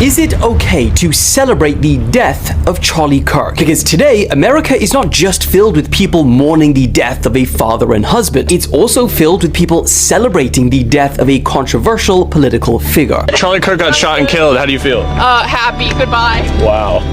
is it okay to celebrate the death of Charlie Kirk? Because today, America is not just filled with people mourning the death of a father and husband. It's also filled with people celebrating the death of a controversial political figure. Charlie Kirk got shot and killed. How do you feel? Happy. Goodbye. Wow.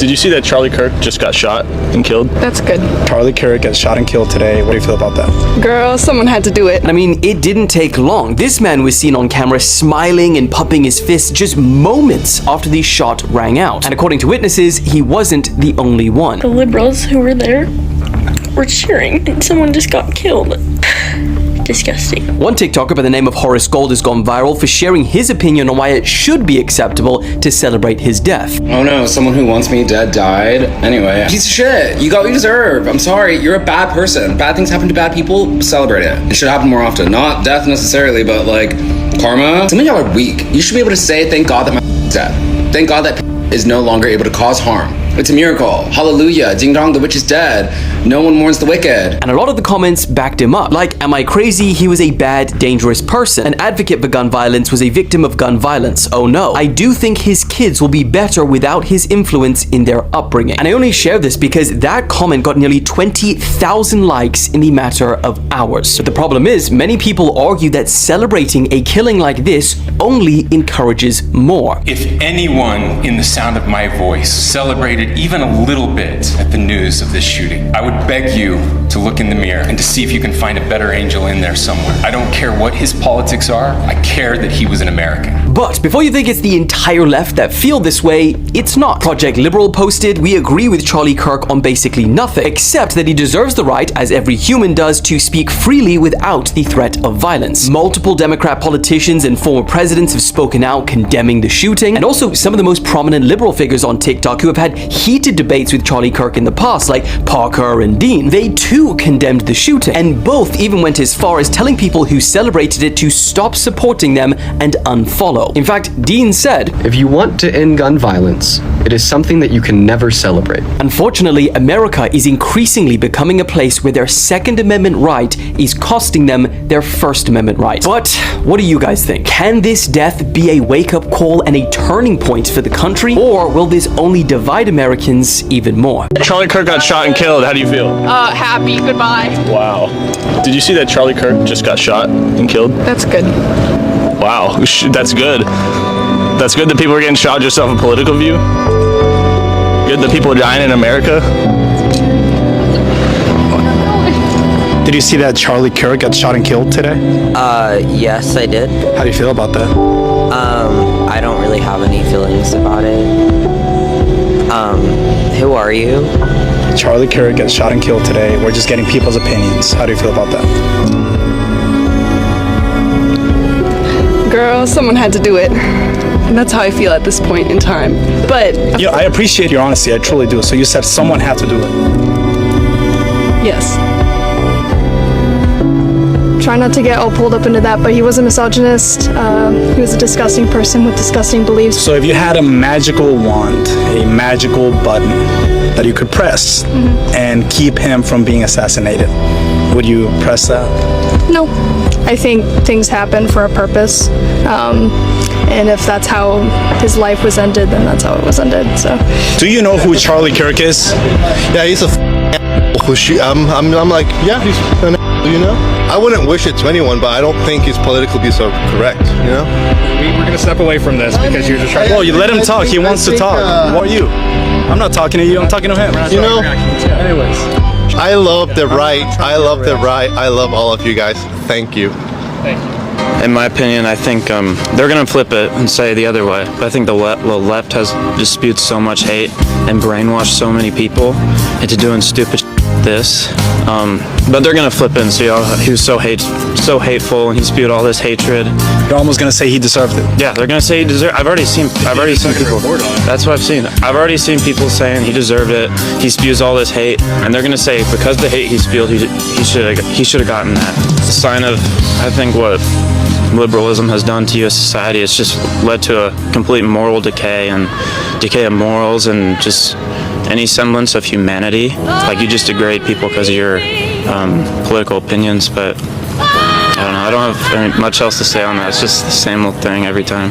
Did you see that Charlie Kirk just got shot and killed? That's good. Charlie Kirk gets shot and killed today. What do you feel about that? Girl, someone had to do it. I mean, it didn't take long. This man was seen on camera smiling and pumping his fists just moments after the shot rang out. And according to witnesses, he wasn't the only one. The liberals who were there were cheering and someone just got killed. Disgusting. One TikToker by the name of Horace Gold has gone viral for sharing his opinion on why it should be acceptable to celebrate his death. Oh no, someone who wants me dead died. Anyway, piece of shit. You got what you deserve. I'm sorry, you're a bad person. Bad things happen to bad people, celebrate it. It should happen more often. Not death necessarily, but like karma. Some of y'all are weak. You should be able to say, thank God that my is dead. Thank God that is no longer able to cause harm. It's a miracle. Hallelujah. Ding dong, the witch is dead. No one mourns the wicked. And a lot of the comments backed him up. Like, am I crazy? He was a bad, dangerous person. An advocate for gun violence was a victim of gun violence. Oh no. I do think his kids will be better without his influence in their upbringing. And I only share this because that comment got nearly 20,000 likes in the matter of hours. But the problem is, many people argue that celebrating a killing like this only encourages more. If anyone in the sound of my voice celebrated even a little bit at the news of this shooting, I would beg you to look in the mirror and to see if you can find a better angel in there somewhere. I don't care what his politics are, I care that he was an American. But before you think it's the entire left that feel this way, it's not. Project Liberal posted, we agree with Charlie Kirk on basically nothing, except that he deserves the right, as every human does, to speak freely without the threat of violence. Multiple Democrat politicians and former presidents have spoken out condemning the shooting, and also some of the most prominent liberal figures on TikTok who have had heated debates with Charlie Kirk in the past, like Parker and Dean. They too condemned the shooting, and both even went as far as telling people who celebrated it to stop supporting them and unfollow. In fact, Dean said, "If you want to end gun violence, it is something that you can never celebrate." Unfortunately, America is increasingly becoming a place where their Second Amendment right is costing them their First Amendment right. But what do you guys think? Can this death be a wake-up call and a turning point for the country, or will this only divide Americans even more? Charlie Kirk got shot and killed. How do you feel? Happy. Goodbye. Wow. Did you see that Charlie Kirk just got shot and killed? That's good. Wow. That's good. That's good that people are getting shot just off a political view. Good that people are dying in America. Did you see that Charlie Kirk got shot and killed today? Yes, I did. How do you feel about that? I don't really have any feelings about it. Who are you? Charlie Kirk gets shot and killed today. We're just getting people's opinions. How do you feel about that? Girl, someone had to do it. And that's how I feel at this point in time. But Yeah, I appreciate your honesty. I truly do. So you said someone had to do it. yes. Try not to get all pulled up into that, but he was a misogynist. He was a disgusting person with disgusting beliefs. So if you had a magical wand, a magical button that you could press and keep him from being assassinated, would you press that? No. I think things happen for a purpose. And if that's how his life was ended, then that's how it was ended. So. Do you know who Charlie Kirk is? Yeah, he's a who she. I'm like, yeah, he's an. You know, I wouldn't wish it to anyone, but I don't think his political views are correct. You know, We're gonna step away from this because you're just trying. Well, you let him talk. He wants to talk. Who are you? I'm not talking to you. I'm talking to him. you know. Anyways, I love the right. I love the right. I love all of you guys. Thank you. thank you. In my opinion, I think they're going to flip it and say the other way. But I think the left has just spewed so much hate and brainwashed so many people into doing stupid this. But they're going to flip it and see, oh, he was so hateful and he spewed all this hatred. You're almost going to say he deserved it. Yeah, they're going to say he deserved. I've already seen people. That's what I've seen. I've already seen people saying he deserved it. He spews all this hate, and they're going to say because the hate he spewed, he should have gotten that. It's a sign of, I think, what liberalism has done to U.S. society. It's just led to a complete moral decay and decay of morals and just any semblance of humanity. Like, you just degrade people because of your political opinions, but I don't know. I don't have much else to say on that. It's just the same old thing every time.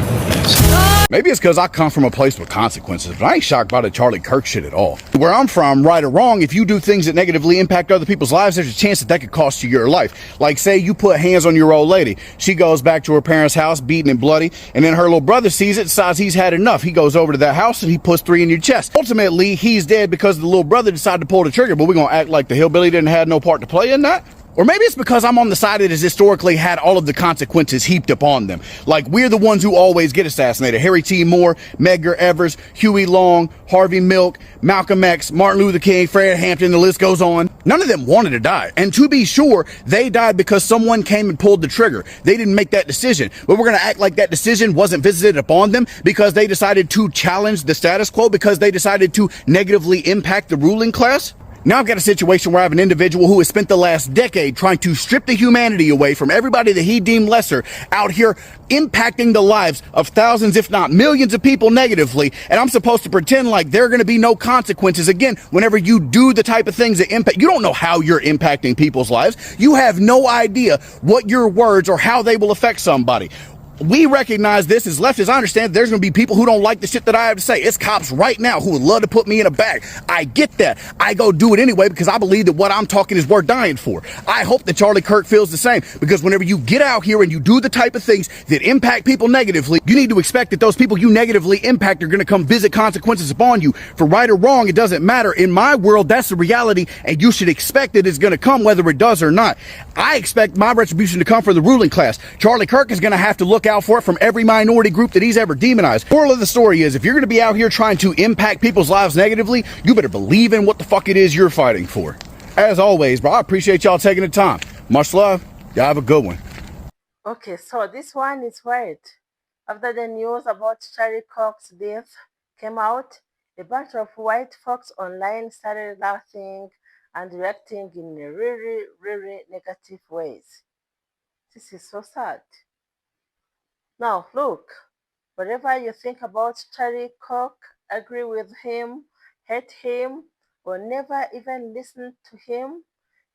Maybe it's because I come from a place with consequences, but I ain't shocked by the Charlie Kirk shit at all. Where I'm from, right or wrong, if you do things that negatively impact other people's lives, there's a chance that that could cost you your life. Like, say you put hands on your old lady. She goes back to her parents' house, beaten and bloody, and then her little brother sees it, decides he's had enough. He goes over to that house and he puts 3 in your chest. Ultimately, he's dead because the little brother decided to pull the trigger, but we're gonna act like the hillbilly didn't have no part to play in that? Or maybe it's because I'm on the side that has historically had all of the consequences heaped upon them. Like, we're the ones who always get assassinated. Harry T. Moore, Medgar Evers, Huey Long, Harvey Milk, Malcolm X, Martin Luther King, Fred Hampton, the list goes on. None of them wanted to die. And to be sure, they died because someone came and pulled the trigger. They didn't make that decision. But we're going to act like that decision wasn't visited upon them because they decided to challenge the status quo, because they decided to negatively impact the ruling class? Now I've got a situation where I have an individual who has spent the last decade trying to strip the humanity away from everybody that he deemed lesser, out here impacting the lives of thousands, if not millions of people negatively, and I'm supposed to pretend like there are going to be no consequences. Again, whenever you do the type of things that impact, you don't know how you're impacting people's lives. You have no idea what your words or how they will affect somebody. We recognize this as leftists. I understand there's going to be people who don't like the shit that I have to say. It's cops right now who would love to put me in a bag. I get that. I go do it anyway because I believe that what I'm talking is worth dying for. I hope that Charlie Kirk feels the same, because whenever you get out here and you do the type of things that impact people negatively, you need to expect that those people you negatively impact are going to come visit consequences upon you. For right or wrong, it doesn't matter. In my world, that's the reality, and you should expect that it's going to come whether it does or not. I expect my retribution to come from the ruling class. Charlie Kirk is going to have to look out for it from every minority group that he's ever demonized. Moral of the story is, if you're going to be out here trying to impact people's lives negatively, you better believe in what the fuck it is you're fighting for. As always, bro, I appreciate y'all taking the time. Much love. Y'all have a good one. Okay, so this one is right. After the news about Charlie Kirk's death came out, a bunch of white folks online started laughing and reacting in really, really negative ways. This is so sad. Now, look, whatever you think about Charlie Kirk, agree with him, hate him, or never even listen to him,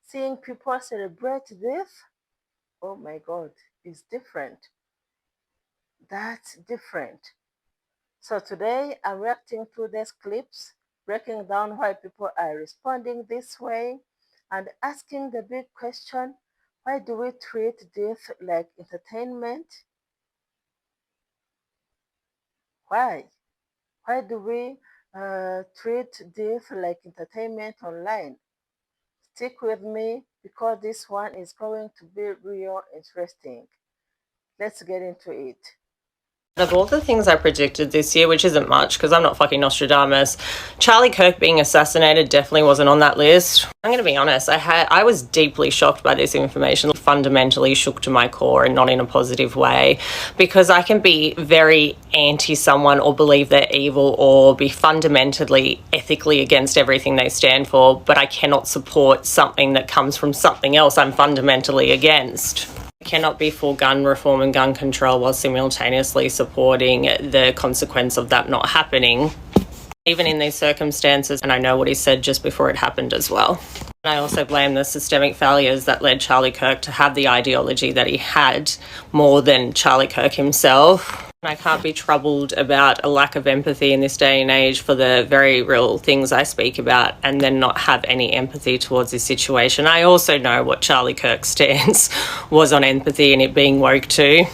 seeing people celebrate this, oh my God, it's different. That's different. So today, I'm reacting to these clips, breaking down why people are responding this way, and asking the big question, why do we treat this like entertainment? Why? Why do we treat this like entertainment online? Stick with me because this one is going to be real interesting. Let's get into it. Of all the things I predicted this year, which isn't much because I'm not fucking Nostradamus, Charlie Kirk being assassinated definitely wasn't on that list. I'm going to be honest, I was deeply shocked by this information, fundamentally shook to my core, and not in a positive way, because I can be very anti someone or believe they're evil or be fundamentally ethically against everything they stand for, but I cannot support something that comes from something else I'm fundamentally against. Cannot be for gun reform and gun control while simultaneously supporting the consequence of that not happening, even in these circumstances. And I know what he said just before it happened as well. And I also blame the systemic failures that led Charlie Kirk to have the ideology that he had more than Charlie Kirk himself. I can't be troubled about a lack of empathy in this day and age for the very real things I speak about and then not have any empathy towards this situation. I also know what Charlie Kirk's stance was on empathy and it being woke too.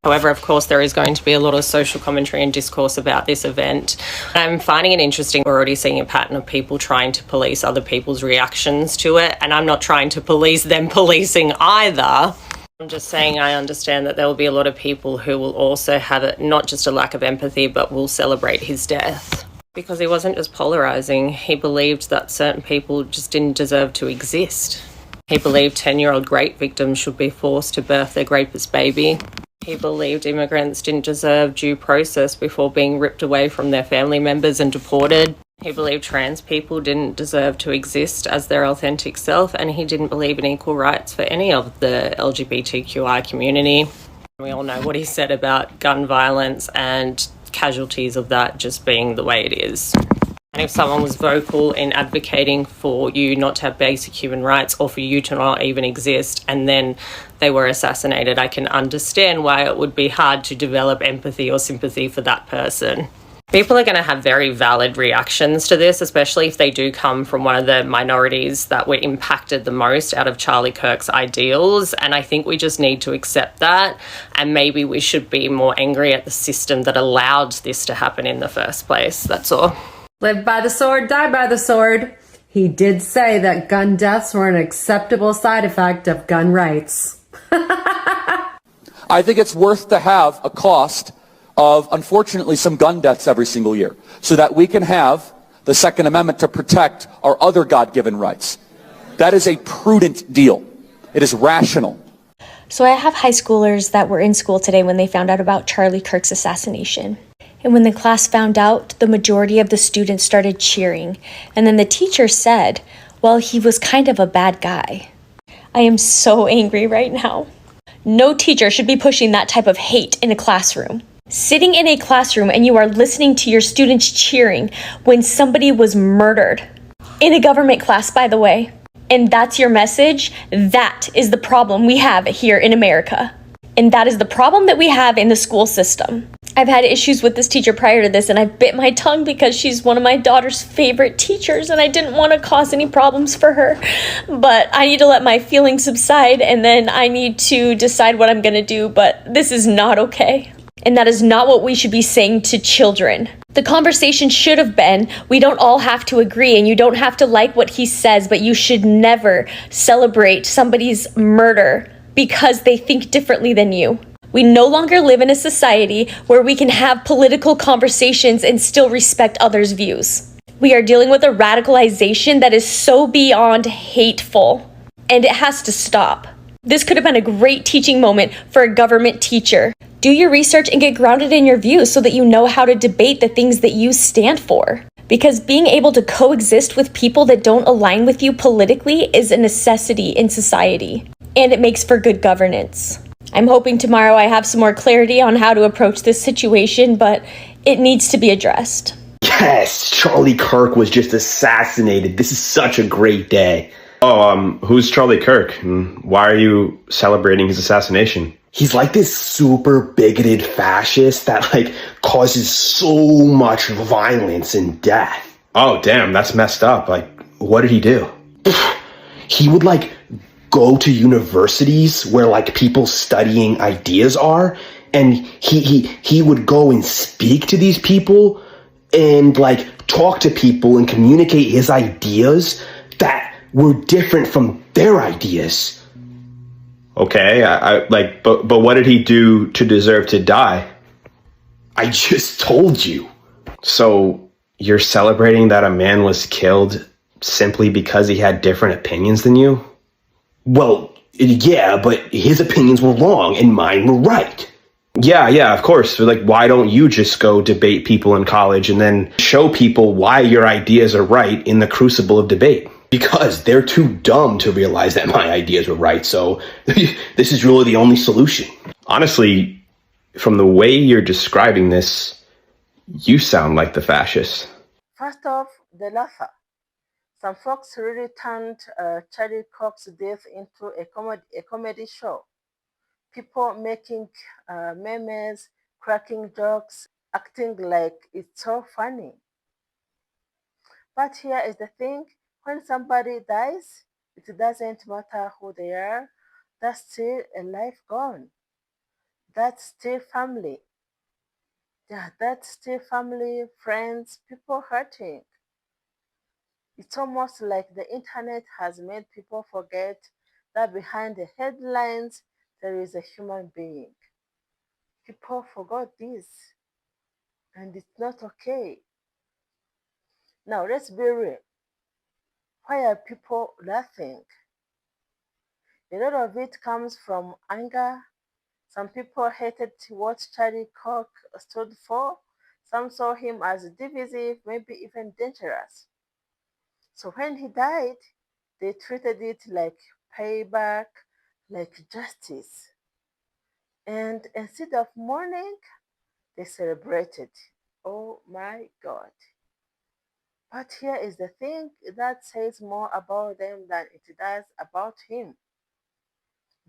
However, of course, there is going to be a lot of social commentary and discourse about this event. I'm finding it interesting. We're already seeing a pattern of people trying to police other people's reactions to it, and I'm not trying to police them policing either. I'm just saying I understand that there will be a lot of people who will also have not just a lack of empathy, but will celebrate his death. Because he wasn't just polarising, he believed that certain people just didn't deserve to exist. He believed 10-year-old rape victims should be forced to birth their rapist baby. He believed immigrants didn't deserve due process before being ripped away from their family members and deported. He believed trans people didn't deserve to exist as their authentic self, and he didn't believe in equal rights for any of the LGBTQI community. We all know what he said about gun violence and casualties of that just being the way it is. And if someone was vocal in advocating for you not to have basic human rights or for you to not even exist and then they were assassinated, I can understand why it would be hard to develop empathy or sympathy for that person. People are going to have very valid reactions to this, especially if they do come from one of the minorities that were impacted the most out of Charlie Kirk's ideals. And I think we just need to accept that. And maybe we should be more angry at the system that allowed this to happen in the first place. That's all. Live by the sword, die by the sword. He did say that gun deaths were an acceptable side effect of gun rights. I think it's worth to have a cost of, unfortunately, some gun deaths every single year so that we can have the Second Amendment to protect our other God-given rights. That is a prudent deal. It is rational. So I have high schoolers that were in school today when they found out about Charlie Kirk's assassination. And when the class found out, the majority of the students started cheering. And then the teacher said, well, he was kind of a bad guy. I am so angry right now. No teacher should be pushing that type of hate in a classroom. Sitting in a classroom and you are listening to your students cheering when somebody was murdered. In a government class, by the way. And that's your message? That is the problem we have here in America. And that is the problem that we have in the school system. I've had issues with this teacher prior to this, and I've bit my tongue because she's one of my daughter's favorite teachers, and I didn't want to cause any problems for her. But I need to let my feelings subside, and then I need to decide what I'm going to do. But this is not okay. And that is not what we should be saying to children. The conversation should have been, we don't all have to agree and you don't have to like what he says, but you should never celebrate somebody's murder because they think differently than you. We no longer live in a society where we can have political conversations and still respect others' views. We are dealing with a radicalization that is so beyond hateful, and it has to stop. This could have been a great teaching moment for a government teacher. Do your research and get grounded in your views so that you know how to debate the things that you stand for. Because being able to coexist with people that don't align with you politically is a necessity in society. And it makes for good governance. I'm hoping tomorrow I have some more clarity on how to approach this situation, but it needs to be addressed. Yes, Charlie Kirk was just assassinated. This is such a great day. Oh, who's Charlie Kirk? And why are you celebrating his assassination? He's like this super bigoted fascist that causes so much violence and death. Oh, damn, that's messed up. What did he do? He would go to universities where people studying ideas are, and he would go and speak to these people and talk to people and communicate his ideas that were different from their ideas. Okay, but what did he do to deserve to die? I just told you. So you're celebrating that a man was killed simply because he had different opinions than you? Well, yeah, but his opinions were wrong and mine were right. Yeah, of course. So, why don't you just go debate people in college and then show people why your ideas are right in the crucible of debate? Because they're too dumb to realize that my ideas were right, so this is really the only solution. Honestly, from the way you're describing this, you sound like the fascist. First off, the laugher. Some folks really turned Charlie Kirk's death into a comedy show. People making memes, cracking jokes, acting like it's so funny. But here is the thing. When somebody dies, it doesn't matter who they are. That's still a life gone. That's still family. Yeah, that's still family, friends, people hurting. It's almost like the internet has made people forget that behind the headlines, there is a human being. People forgot this, and it's not okay. Now, let's be real. Why are people laughing? A lot of it comes from anger. Some people hated what Charlie Kirk stood for. Some saw him as divisive, maybe even dangerous. So when he died, they treated it like payback, like justice. And instead of mourning, they celebrated. Oh my God. But here is the thing that says more about them than it does about him.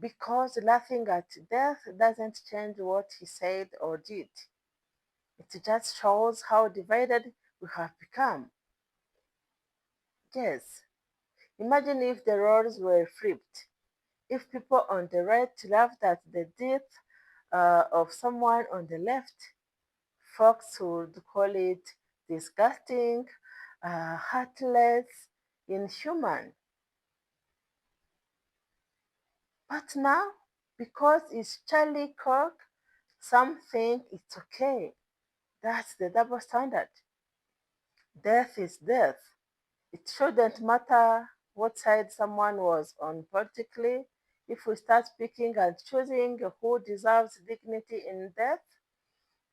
Because laughing at death doesn't change what he said or did. It just shows how divided we have become. Yes, imagine if the roles were flipped. If people on the right laughed at the death of someone on the left, folks would call it disgusting, heartless, inhuman. But now, because it's Charlie Kirk, some think it's okay. That's the double standard. Death is death. It shouldn't matter what side someone was on politically. If we start picking and choosing who deserves dignity in death,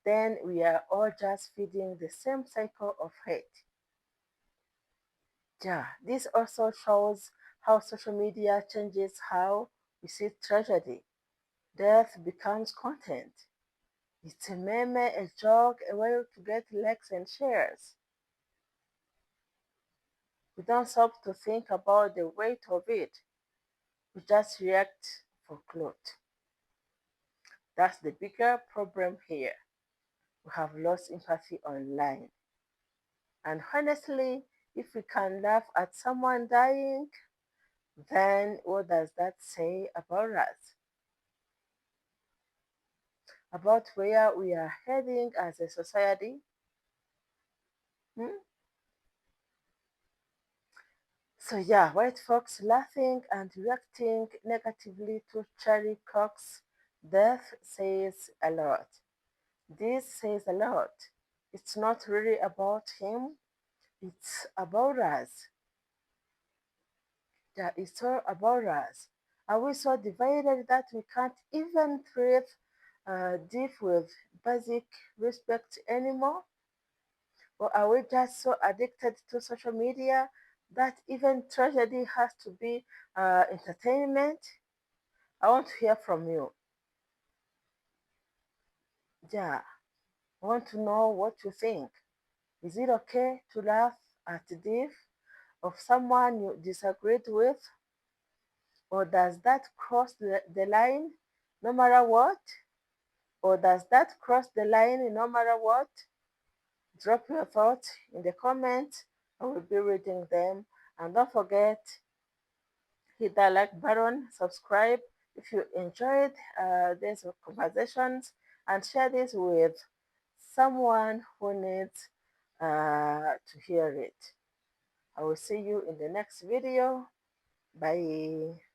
then we are all just feeding the same cycle of hate. Yeah, this also shows how social media changes how we see tragedy. Death becomes content. It's a meme, a joke, a way to get likes and shares. We don't stop to think about the weight of it. We just react for clout. That's the bigger problem here. We have lost empathy online. And honestly, if we can laugh at someone dying, then what does that say about us? About where we are heading as a society? Hmm? So yeah, white folks laughing and reacting negatively to Charlie Kirk's death says a lot. This says a lot. It's not really about him, it's about us. Yeah, it's all about us. Are we so divided that we can't even breathe deep with basic respect anymore? Or are we just so addicted to social media that even tragedy has to be entertainment? I want to hear from you. Yeah, I want to know what you think. Is it okay to laugh at the death of someone you disagreed with? Or does that cross the line no matter what? Or does that cross the line no matter what? Drop your thoughts in the comments. I will be reading them. And don't forget, hit that like button, subscribe if you enjoyed these conversations, and share this with someone who needs to hear it. I will see you in the next video. Bye.